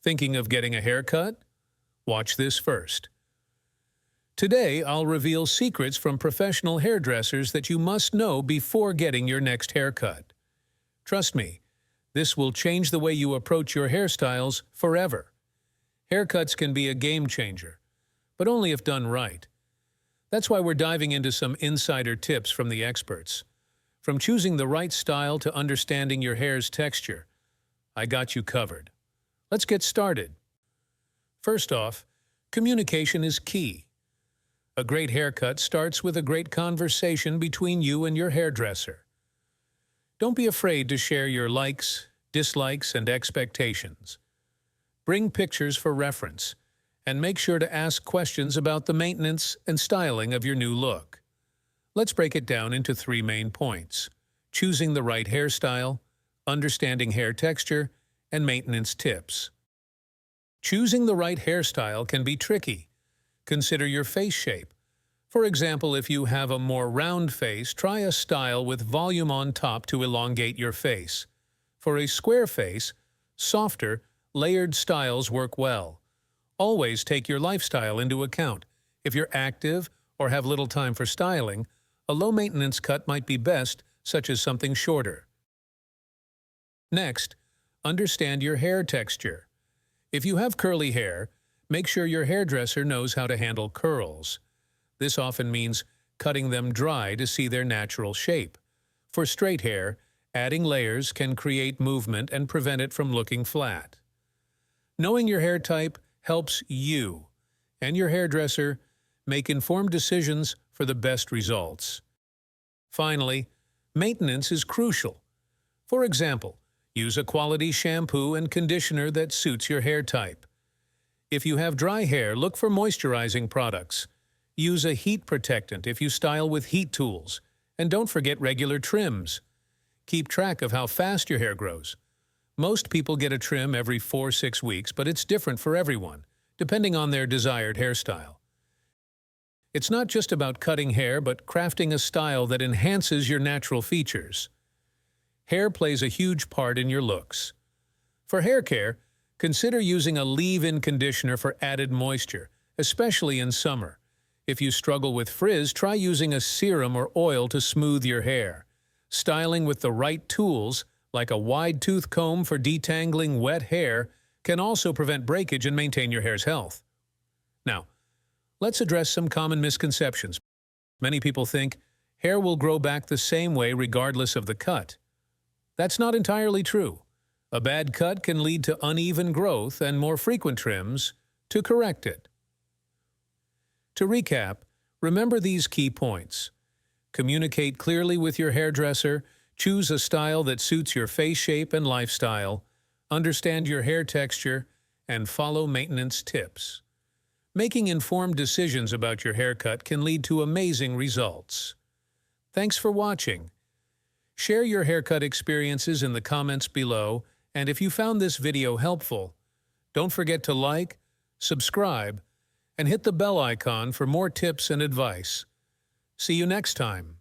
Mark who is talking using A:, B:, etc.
A: Thinking of getting a haircut? Watch this first. Today, I'll reveal secrets from professional hairdressers that you must know before getting your next haircut. Trust me, this will change the way you approach your hairstyles forever. Haircuts can be a game changer, but only if done right. That's why we're diving into some insider tips from the experts. From choosing the right style to understanding your hair's texture, I got you covered. Let's get started. First off, communication is key. A great haircut starts with a great conversation between you and your hairdresser. Don't be afraid to share your likes, dislikes, and expectations. Bring pictures for reference, and make sure to ask questions about the maintenance and styling of your new look. Let's break it down into 3 main points: choosing the right hairstyle, understanding hair texture, and maintenance tips. Choosing the right hairstyle can be tricky. Consider your face shape. For example, if you have a more round face, try a style with volume on top to elongate your face. For a square face, softer, layered styles work well. Always take your lifestyle into account. If you're active or have little time for styling, a low-maintenance cut might be best, such as something shorter. Next, understand your hair texture. If you have curly hair, make sure your hairdresser knows how to handle curls. This often means cutting them dry to see their natural shape. For straight hair, adding layers can create movement and prevent it from looking flat. Knowing your hair type helps you and your hairdresser make informed decisions for the best results. Finally, maintenance is crucial. For example, use a quality shampoo and conditioner that suits your hair type. If you have dry hair, look for moisturizing products. Use a heat protectant if you style with heat tools. And don't forget regular trims. Keep track of how fast your hair grows. Most people get a trim every 4-6 weeks, but it's different for everyone, depending on their desired hairstyle. It's not just about cutting hair, but crafting a style that enhances your natural features. Hair plays a huge part in your looks. For hair care, consider using a leave-in conditioner for added moisture, especially in summer. If you struggle with frizz, try using a serum or oil to smooth your hair. Styling with the right tools, like a wide-tooth comb for detangling wet hair, can also prevent breakage and maintain your hair's health. Now, let's address some common misconceptions. Many people think hair will grow back the same way regardless of the cut. That's not entirely true. A bad cut can lead to uneven growth and more frequent trims to correct it. To recap, remember these key points. Communicate clearly with your hairdresser, choose a style that suits your face shape and lifestyle, understand your hair texture, and follow maintenance tips. Making informed decisions about your haircut can lead to amazing results. Thanks for watching. Share your haircut experiences in the comments below, and if you found this video helpful, don't forget to like, subscribe, and hit the bell icon for more tips and advice. See you next time.